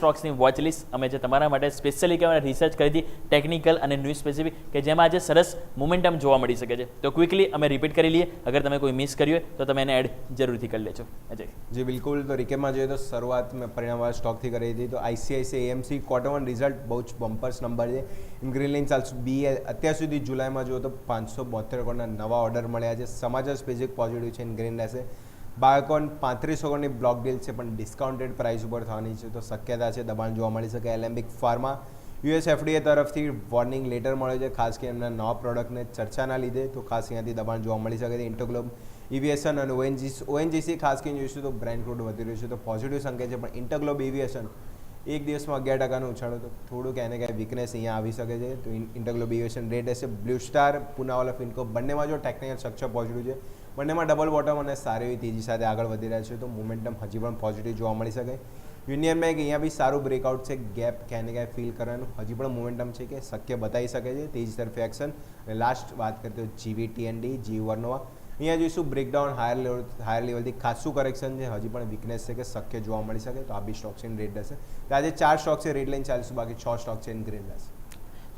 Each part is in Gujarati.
સ્ટોક્સની વોચ લિસ્ટ અમે જે તમારા માટે સ્પેશિયલી કે રિસર્ચ કરી હતી ટેકનિકલ અને ન્યૂઝ સ્પેસિફિક કે જેમાં આજે સરસ મોમેન્ટમ જોવા મળી શકે છે. તો ક્વિકલી અમે રિપીટ કરી લઈએ. અગર તમે કોઈ મિસ કર્યું હોય તો તમે એને એડ જરૂરથી કરી લેજો. અજય જી બિલકુલ. તો રિકેપમાં જોઈએ તો શરૂઆત મેં પરિણામવાળા સ્ટોકથી કરી હતી. તો આઈસીઆઈસીઆઈ એએમસી ક્વાર્ટર 1 રિઝલ્ટ બહુ જ બમ્પર્સ નંબર છે. ગ્રીન લાઇન ચાલશે બી અત્યાર સુધી જુલાઈમાં જોઈએ તો 572 કરોડના નવા ઓર્ડર મળ્યા છે. સમાચાર સ્પેસિફિક પોઝિટિવ છે. ગ્રીન રહેશે. બાયોકોન 35 કરોડની બ્લોક ડીલ છે પણ ડિસ્કાઉન્ટેડ પ્રાઇસ ઉપર થવાની છે. તો શક્યતા છે દબાણ જોવા મળી શકે. એલેમ્બિક ફાર્મા યુએસ એફડીએ તરફથી વોર્નિંગ લેટર મળ્યો છે ખાસ કરીને એમના નવા પ્રોડક્ટને ચર્ચાના લીધે. તો ખાસ અહીંયાથી દબાણ જોવા મળી શકે છે. ઇન્ટરગ્લોબ એવિએશન અને ઓએનજીસી ખાસ કરીને જોઈશું તો બ્રેન્ટ ક્રૂડ વધી રહ્યું છે તો પોઝિટિવ સંકેત છે. પણ ઇન્ટરગ્લોબ એવિએશન એક દિવસમાં 11% ઉછાળો તો થોડુંક એને કાંઈ વીકનેસ અહીંયા આવી શકે છે. તો ઇન્ટરગ્લોબ એવિએશન રેટ હશે. બ્લુ સ્ટાર પુનાવાલા ફિનકો બંનેમાં જો ટેકનિકલ સ્ટ્રક્ચર પોઝિટિવ છે. બંનેમાં ડબલ બોટમ અને સારી એવી તેજી સાથે આગળ વધી રહ્યા છે. તો મોમેન્ટમ હજી પણ પોઝિટિવ જોવા મળી શકે. યુનિયન બેંક અહીંયા બી સારું બ્રેકઆઉટ છે. ગેપ ક્યાંય ને ક્યાંય ફીલ કરવાનું હજી પણ મોમેન્ટમ છે કે શક્ય બતાવી શકે છે તેજી તરફ એક્શન. અને લાસ્ટ વાત કરીએ તો જીવીટીએનડી જી વર્નોવા અહીંયા જોઈશું બ્રેકડાઉન હાયર લેવલથી ખાસું કરેક્શન છે. હજી પણ વીકનેસ છે કે શક્ય જોવા મળી શકે. તો આ બી સ્ટોક છે રેડ રહેશે. તો આજે 4 સ્ટોક છે રેડ લાઇન ચાલીશું. બાકી 6 સ્ટોક છે ગ્રીન રહેશે.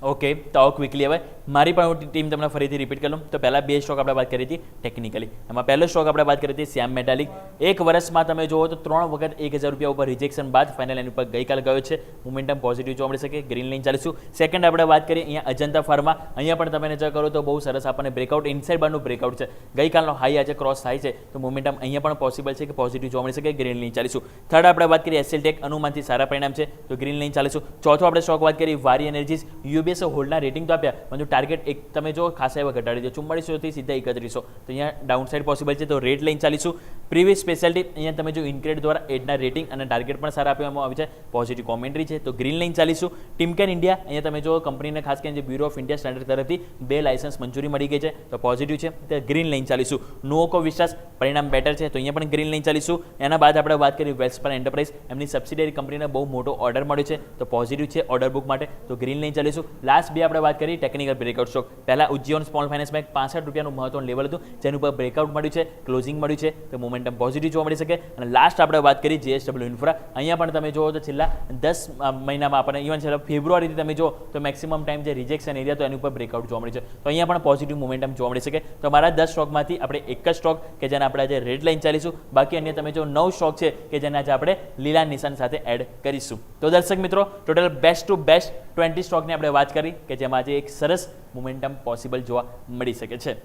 ઓકે, તો આવો ક્વિકલી હવે મારી પણ ટીમ તમને ફરીથી રિપીટ કરી લઉં. તો પહેલાં 2 સ્ટોક આપણે વાત કરી હતી ટેકનિકલી. એમાં પહેલો સ્ટોક આપણે વાત કરી હતી શ્યામ મેટાલિક. એક વર્ષમાં તમે જુઓ તો 3 વખત 1000 રૂપિયા ઉપર રિજેક્શન બાદ ફાઇનલ એની ઉપર ગઈકાલ ગયો છે. મોમેન્ટમ પોઝિટિવ જોવા મળી શકે. Green line ચાલીશું. સેકન્ડ આપણે વાત કરીએ અહીંયા અજંતા ફાર્મા. અહીંયા પણ તમે નજર કરો તો બહુ સરસ આપણને બ્રેકઆઉટ ઇનસાઇડ બારનું બ્રેકઆઉટ છે. ગઈકાલનો હાઈ આજે ક્રોસ થાય છે તો મોમેન્ટમ અહીંયા પણ પોસિબલ છે કે પોઝિટિવ જોવા મળી શકે. Green line ચાલીશું. થર્ડ આપણે વાત કરીએ એસએલ ટેક. અનુમાનથી સારા પરિણામ છે તો ગ્રીન લાઇન ચાલીશું. ચોથો આપણે સ્ટોક વાત કરીએ વારી એનર્જીસ. યુબીએસ હોલ્ડના રેટિંગ આપ્યા પરંતુ ટાર્ગેટ એક તમે જો ખાસા એવા ઘટાડી દે 4400 થી સીધા 3100. તો અહીંયા ડાઉન સાઇડ પોસિબલ છે તો રેટ લઈને ચાલીશું. પ્રીવિયસ સ્પેશિયાલિટી અહીંયા તમે જો ઇન્ક્રેડ દ્વારા એડના રેટિંગ અને ટાર્ગેટ પણ સારા આપવામાં આવી છે. પોઝિટિવ કોમેન્ટ્રી છે તો ગ્રીન લાઇન ચાલીશું. ટીમકેન ઇન્ડિયા અહીંયા તમે જો કંપનીને ખાસ કરીને જે બ્યુરો ઓફ ઇન્ડિયા સ્ટેન્ડર્ડ તરફથી 2 લાયસન્સ મંજૂરી મળી ગઈ છે તો પોઝિટિવ છે તો ગ્રીન લાઇન ચાલીશું. નોકો વિશ્વાસ પરિણામ બેટર છે તો અહીંયા પણ ગ્રીન લાઇન ચાલીશું. એના બાદ આપણે વાત કરીએ વેલ્સપન એન્ટરપ્રાઇઝ. એમની સબસિડિયરી કંપનીને બહુ મોટો ઓર્ડર મળ્યો છે તો પોઝિટિવ છે ઓર્ડર બુક માટે તો ગ્રીન લાઇન ચાલીશું. લાસ્ટ બે આપણે વાત કરીએ ટેકનિકલ બ્રેકઆઉટ સ્ટોક. પહેલા ઉજ્જૈન સ્મોલ ફાઇનાન્સ બેંક 65 રૂપિયાનું મહત્વનું લેવલ હતું જેનું ઉપર બ્રેકઆઉટ મળ્યું છે ક્લોઝિંગ મળ્યું છે તો મોમેન્ટમ પોઝિટિવ જોવા મળી શકે. અને લાસ્ટ આપણે વાત કરીએ જેએસડબલ્યુ ઇન્ફ્રા. અહીંયા પણ તમે જુઓ તો છેલ્લા 10 મહિનામાં આપણને ઇવન છેલ્લા ફેબ્રુઆરીથી તમે જો તો મેક્સિમમ ટાઈમ જે રિજેક્શન એરિયા તો એની ઉપર બ્રેકઆઉટ જોવા મળે છે તો અહીંયા પણ પોઝિટિવ મોમેન્ટમ જોવા મળી શકે. તો મારા 10 સ્ટોકમાંથી આપણે એક જ સ્ટોક કે જેને આપણે આજે રેડ લાઇન ચાલીશું. બાકી અન્ય તમે જો 9 સ્ટોક છે કે જેને આજે આપણે લીલા નિશાન સાથે એડ કરીશું. તો દર્શક મિત્રો ટોટલ બેસ્ટ ટુ બેસ્ટ 20 સ્ટોકની આપણે વાત કરી કે જેમાં આજે એક સરસ મોમેન્ટમ પોસિબલ જોવા મળી શકે છે.